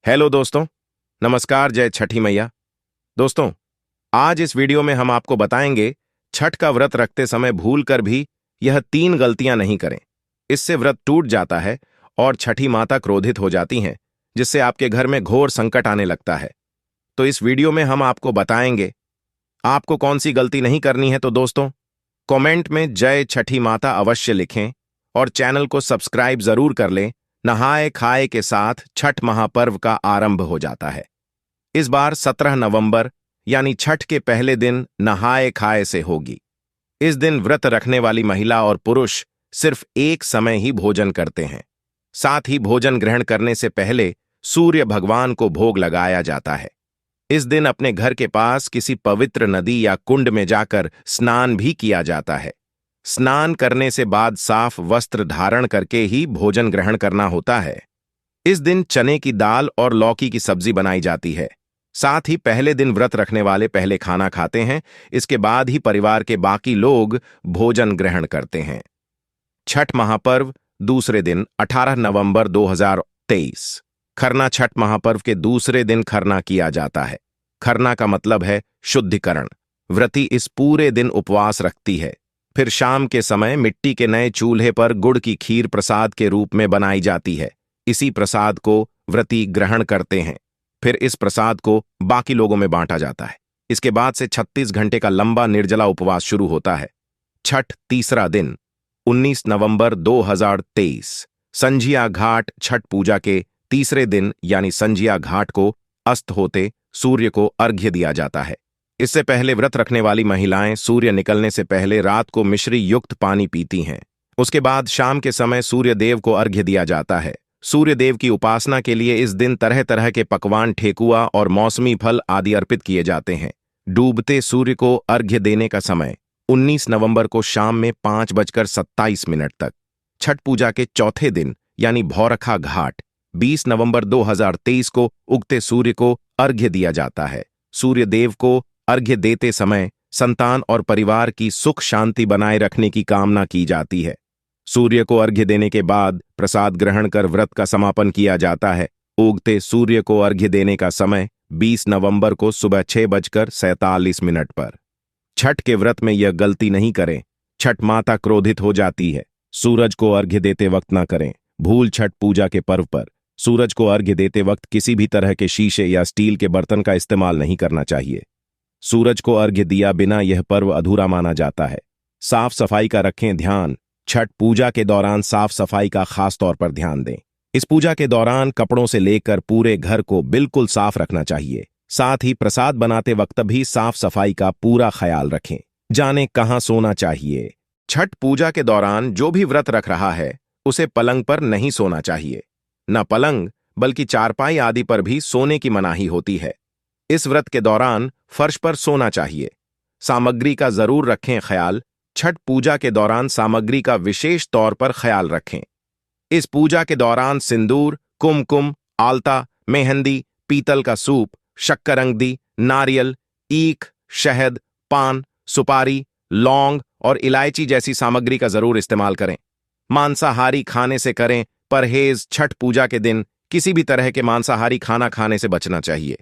Hello दोस्तों, नमस्कार। जय छठी मैया। दोस्तों, आज इस वीडियो में हम आपको बताएंगे छठ का व्रत रखते समय भूल कर भी यह 3 गलतियां नहीं करें। इससे व्रत टूट जाता है और छठी माता क्रोधित हो जाती हैं, जिससे आपके घर में घोर संकट आने लगता है। तो इस वीडियो में हम आपको बताएंगे आपको कौन सी गलती नहीं करनी है। तो दोस्तों, कमेंट में जय छठी माता अवश्य लिखें और चैनल को सब्सक्राइब जरूर कर लें। नहाए खाए के साथ छठ महापर्व का आरंभ हो जाता है। इस बार 17 नवंबर यानी छठ के पहले दिन नहाए खाए से होगी। इस दिन व्रत रखने वाली महिला और पुरुष सिर्फ एक समय ही भोजन करते हैं। साथ ही भोजन ग्रहण करने से पहले सूर्य भगवान को भोग लगाया जाता है। इस दिन अपने घर के पास किसी पवित्र नदी या कुंड में जाकर स्नान भी किया जाता है। स्नान करने से बाद साफ वस्त्र धारण करके ही भोजन ग्रहण करना होता है। इस दिन चने की दाल और लौकी की सब्जी बनाई जाती है। साथ ही पहले दिन व्रत रखने वाले पहले खाना खाते हैं, इसके बाद ही परिवार के बाकी लोग भोजन ग्रहण करते हैं। छठ महापर्व दूसरे दिन 18 नवंबर 2023। खरना छठ महापर्व के दूसरे दिन खरना किया जाता है। खरना का मतलब है शुद्धिकरण। व्रती इस पूरे दिन उपवास रखती है। फिर शाम के समय मिट्टी के नए चूल्हे पर गुड़ की खीर प्रसाद के रूप में बनाई जाती है। इसी प्रसाद को व्रती ग्रहण करते हैं। फिर इस प्रसाद को बाकी लोगों में बांटा जाता है। इसके बाद से 36 घंटे का लंबा निर्जला उपवास शुरू होता है। छठ तीसरा दिन 19 नवंबर 2023। संझिया घाट छठ पूजा के तीसरे दिन यानी संझिया घाट को अस्त होते सूर्य को अर्घ्य दिया जाता है। इससे पहले व्रत रखने वाली महिलाएं सूर्य निकलने से पहले रात को मिश्री युक्त पानी पीती हैं। उसके बाद शाम के समय सूर्य देव को अर्घ्य दिया जाता है। सूर्य देव की उपासना के लिए इस दिन तरह तरह के पकवान, ठेकुआ और मौसमी फल आदि अर्पित किए जाते हैं। डूबते सूर्य को अर्घ्य देने का समय 19 नवंबर को शाम में 5:27 तक। छठ पूजा के चौथे दिन यानी भौरखा घाट 20 नवंबर 2023 को उगते सूर्य को अर्घ्य दिया जाता है। सूर्य देव को अर्घ्य देते समय संतान और परिवार की सुख शांति बनाए रखने की कामना की जाती है। सूर्य को अर्घ्य देने के बाद प्रसाद ग्रहण कर व्रत का समापन किया जाता है। उगते सूर्य को अर्घ्य देने का समय 20 नवंबर को सुबह 6:47 पर। छठ के व्रत में यह गलती नहीं करें। छठ माता क्रोधित हो जाती है। सूरज को अर्घ्य देते वक्त ना करें। भूल छठ पूजा के पर्व पर सूरज को अर्घ्य देते वक्त किसी भी तरह के शीशे या स्टील के बर्तन का इस्तेमाल नहीं करना चाहिए। सूरज को अर्घ्य दिया बिना यह पर्व अधूरा माना जाता है। साफ सफाई का रखें ध्यान। छठ पूजा के दौरान साफ सफाई का खास तौर पर ध्यान दें। इस पूजा के दौरान कपड़ों से लेकर पूरे घर को बिल्कुल साफ रखना चाहिए। साथ ही प्रसाद बनाते वक्त भी साफ सफाई का पूरा ख्याल रखें। जाने कहां सोना चाहिए। छठ पूजा के दौरान जो भी व्रत रख रहा है उसे पलंग पर नहीं सोना चाहिए। न पलंग बल्कि चारपाई आदि पर भी सोने की मनाही होती है। इस व्रत के दौरान फर्श पर सोना चाहिए। सामग्री का जरूर रखें ख्याल। छठ पूजा के दौरान सामग्री का विशेष तौर पर ख्याल रखें। इस पूजा के दौरान सिंदूर, कुमकुम, आलता, मेहंदी, पीतल का सूप, शक्करंगदी, नारियल, ईख, शहद, पान, सुपारी, लौंग और इलायची जैसी सामग्री का जरूर इस्तेमाल करें। मांसाहारी खाने से करें परहेज। छठ पूजा के दिन किसी भी तरह के मांसाहारी खाना खाने से बचना चाहिए।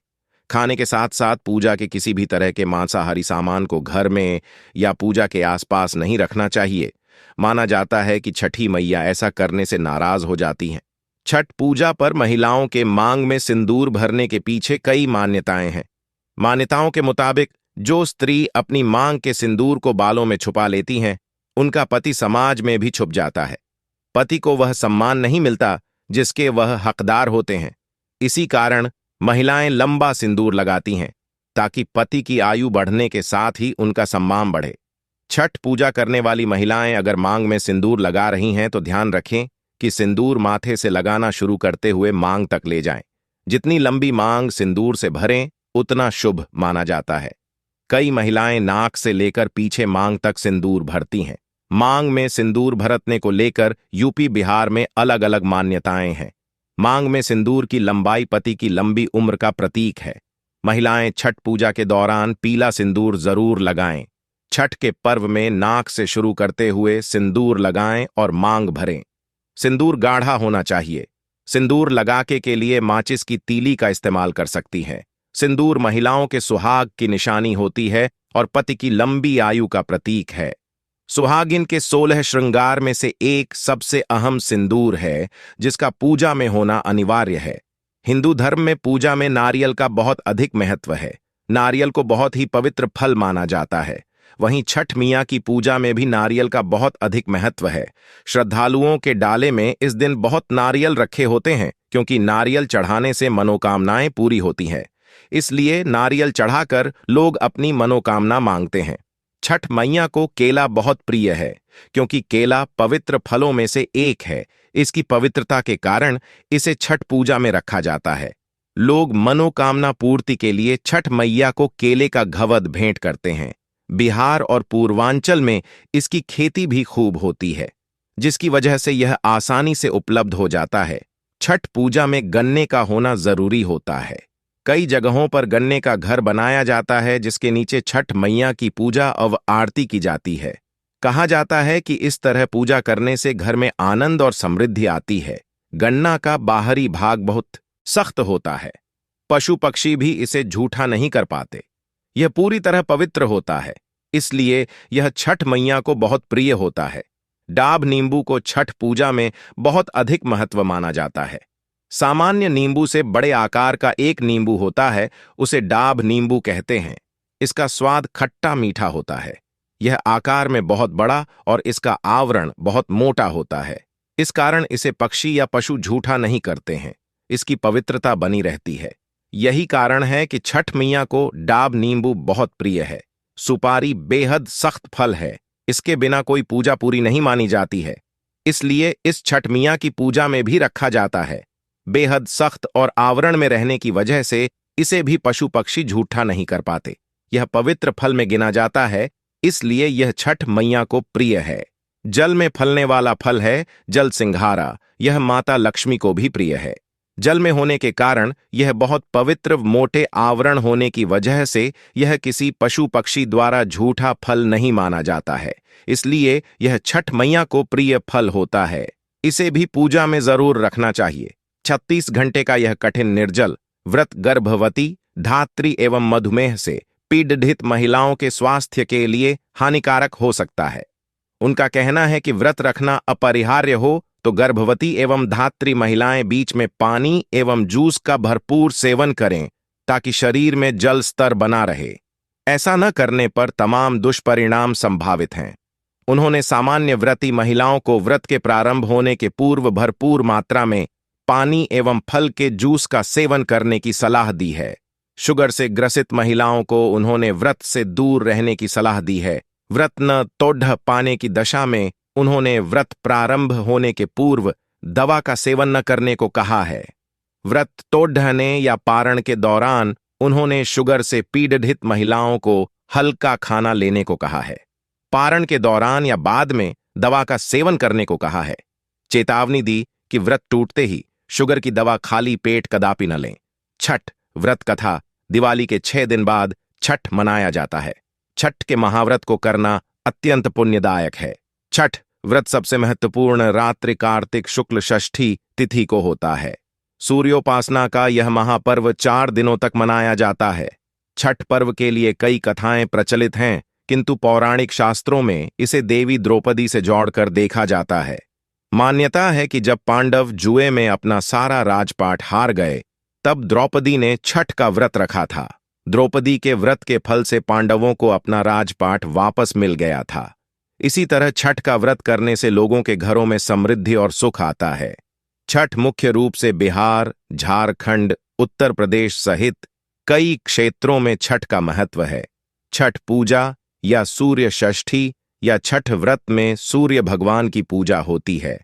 खाने के साथ साथ पूजा के किसी भी तरह के मांसाहारी सामान को घर में या पूजा के आसपास नहीं रखना चाहिए। माना जाता है कि छठी मैया ऐसा करने से नाराज हो जाती हैं। छठ पूजा पर महिलाओं के मांग में सिंदूर भरने के पीछे कई मान्यताएं हैं। मान्यताओं के मुताबिक जो स्त्री अपनी मांग के सिंदूर को बालों में छुपा लेती हैं, उनका पति समाज में भी छुप जाता है। पति को वह सम्मान नहीं मिलता जिसके वह हकदार होते हैं। इसी कारण महिलाएं लंबा सिंदूर लगाती हैं ताकि पति की आयु बढ़ने के साथ ही उनका सम्मान बढ़े। छठ पूजा करने वाली महिलाएं अगर मांग में सिंदूर लगा रही हैं तो ध्यान रखें कि सिंदूर माथे से लगाना शुरू करते हुए मांग तक ले जाएं। जितनी लंबी मांग सिंदूर से भरें उतना शुभ माना जाता है। कई महिलाएं नाक से लेकर पीछे मांग तक सिंदूर भरती हैं। मांग में सिंदूर भरतने को लेकर यूपी बिहार में अलग अलग मान्यताएं हैं। मांग में सिंदूर की लंबाई पति की लंबी उम्र का प्रतीक है। महिलाएं छठ पूजा के दौरान पीला सिंदूर जरूर लगाएं। छठ के पर्व में नाक से शुरू करते हुए सिंदूर लगाएं और मांग भरें। सिंदूर गाढ़ा होना चाहिए। सिंदूर लगाके के लिए माचिस की तीली का इस्तेमाल कर सकती हैं। सिंदूर महिलाओं के सुहाग की निशानी होती है और पति की लंबी आयु का प्रतीक है। सुहागिन के 16 श्रृंगार में से एक सबसे अहम सिंदूर है, जिसका पूजा में होना अनिवार्य है। हिंदू धर्म में पूजा में नारियल का बहुत अधिक महत्व है। नारियल को बहुत ही पवित्र फल माना जाता है। वहीं छठ मियाँ की पूजा में भी नारियल का बहुत अधिक महत्व है। श्रद्धालुओं के डाले में इस दिन बहुत नारियल रखे होते हैं, क्योंकि नारियल चढ़ाने से मनोकामनाएं पूरी होती हैं। इसलिए नारियल चढ़ाकर लोग अपनी मनोकामना मांगते हैं। छठ मैया को केला बहुत प्रिय है, क्योंकि केला पवित्र फलों में से एक है। इसकी पवित्रता के कारण इसे छठ पूजा में रखा जाता है। लोग मनोकामना पूर्ति के लिए छठ मैया को केले का घवद भेंट करते हैं। बिहार और पूर्वांचल में इसकी खेती भी खूब होती है, जिसकी वजह से यह आसानी से उपलब्ध हो जाता है। छठ पूजा में गन्ने का होना जरूरी होता है। कई जगहों पर गन्ने का घर बनाया जाता है, जिसके नीचे छठ मैया की पूजा और आरती की जाती है। कहा जाता है कि इस तरह पूजा करने से घर में आनंद और समृद्धि आती है। गन्ना का बाहरी भाग बहुत सख्त होता है। पशु पक्षी भी इसे झूठा नहीं कर पाते। यह पूरी तरह पवित्र होता है, इसलिए यह छठ मैया को बहुत प्रिय होता है। डाब नींबू को छठ पूजा में बहुत अधिक महत्व माना जाता है। सामान्य नींबू से बड़े आकार का एक नींबू होता है, उसे डाब नींबू कहते हैं। इसका स्वाद खट्टा मीठा होता है। यह आकार में बहुत बड़ा और इसका आवरण बहुत मोटा होता है। इस कारण इसे पक्षी या पशु झूठा नहीं करते हैं। इसकी पवित्रता बनी रहती है। यही कारण है कि छठ मैया को डाब नींबू बहुत प्रिय है। सुपारी बेहद सख्त फल है। इसके बिना कोई पूजा पूरी नहीं मानी जाती है, इसलिए इस छठ मैया की पूजा में भी रखा जाता है। बेहद सख्त और आवरण में रहने की वजह से इसे भी पशु पक्षी झूठा नहीं कर पाते। यह पवित्र फल में गिना जाता है, इसलिए यह छठ मैया को प्रिय है। जल में फलने वाला फल है जल सिंघारा। यह माता लक्ष्मी को भी प्रिय है। जल में होने के कारण यह बहुत पवित्र मोटे आवरण होने की वजह से यह किसी पशु पक्षी द्वारा झूठा फल नहीं माना जाता है, इसलिए यह छठ मैया को प्रिय फल होता है। इसे भी पूजा में जरूर रखना चाहिए। 36 घंटे का यह कठिन निर्जल व्रत गर्भवती, धात्री एवं मधुमेह से पीड़ित महिलाओं के स्वास्थ्य के लिए हानिकारक हो सकता है। उनका कहना है कि व्रत रखना अपरिहार्य हो तो गर्भवती एवं धात्री महिलाएं बीच में पानी एवं जूस का भरपूर सेवन करें, ताकि शरीर में जल स्तर बना रहे। ऐसा न करने पर तमाम दुष्परिणाम संभावित हैं। उन्होंने सामान्य व्रती महिलाओं को व्रत के प्रारंभ होने के पूर्व भरपूर मात्रा में पानी एवं फल के जूस का सेवन करने की सलाह दी है। शुगर से ग्रसित महिलाओं को उन्होंने व्रत से दूर रहने की सलाह दी है। व्रत न तोड़ पाने की दशा में उन्होंने व्रत प्रारंभ होने के पूर्व दवा का सेवन न करने को कहा है। व्रत तोड़ने या पारण के दौरान उन्होंने शुगर से पीड़ित महिलाओं को हल्का खाना लेने को कहा है। पारण के दौरान या बाद में दवा का सेवन करने को कहा है। चेतावनी दी कि व्रत टूटते ही शुगर की दवा खाली पेट कदापि न लें। छठ व्रत कथा दिवाली के 6 दिन बाद छठ मनाया जाता है। छठ के महाव्रत को करना अत्यंत पुण्यदायक है। छठ व्रत सबसे महत्वपूर्ण रात्रि कार्तिक शुक्ल षष्ठी तिथि को होता है। सूर्योपासना का यह महापर्व 4 दिनों तक मनाया जाता है। छठ पर्व के लिए कई कथाएं प्रचलित हैं, किंतु पौराणिक शास्त्रों में इसे देवी द्रौपदी से जोड़कर देखा जाता है। मान्यता है कि जब पांडव जुए में अपना सारा राजपाट हार गए, तब द्रौपदी ने छठ का व्रत रखा था। द्रौपदी के व्रत के फल से पांडवों को अपना राजपाट वापस मिल गया था। इसी तरह छठ का व्रत करने से लोगों के घरों में समृद्धि और सुख आता है। छठ मुख्य रूप से बिहार, झारखंड, उत्तर प्रदेश सहित कई क्षेत्रों में छठ का महत्व है। छठ पूजा या सूर्य षष्ठी या छठ व्रत में सूर्य भगवान की पूजा होती है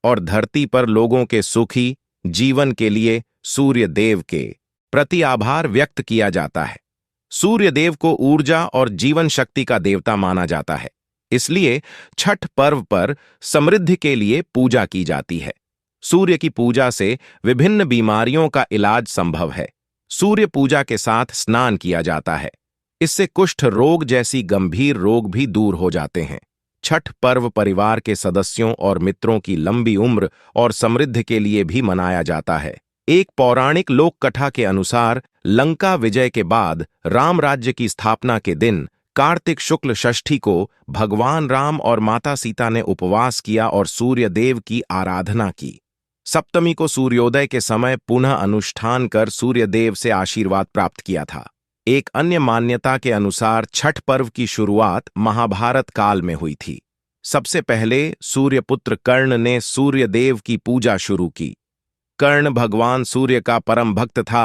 और धरती पर लोगों के सुखी जीवन के लिए सूर्य देव के प्रति आभार व्यक्त किया जाता है। सूर्य देव को ऊर्जा और जीवन शक्ति का देवता माना जाता है, इसलिए छठ पर्व पर समृद्धि के लिए पूजा की जाती है। सूर्य की पूजा से विभिन्न बीमारियों का इलाज संभव है। सूर्य पूजा के साथ स्नान किया जाता है। इससे कुष्ठ रोग जैसी गंभीर रोग भी दूर हो जाते हैं। छठ पर्व परिवार के सदस्यों और मित्रों की लंबी उम्र और समृद्धि के लिए भी मनाया जाता है। एक पौराणिक लोक कथा के अनुसार लंका विजय के बाद राम राज्य की स्थापना के दिन कार्तिक शुक्ल षष्ठी को भगवान राम और माता सीता ने उपवास किया और सूर्य देव की आराधना की। सप्तमी को सूर्योदय के समय पुनः अनुष्ठान कर सूर्य देव से आशीर्वाद प्राप्त किया था। एक अन्य मान्यता के अनुसार छठ पर्व की शुरुआत महाभारत काल में हुई थी। सबसे पहले सूर्यपुत्र कर्ण ने सूर्य देव की पूजा शुरू की। कर्ण भगवान सूर्य का परम भक्त था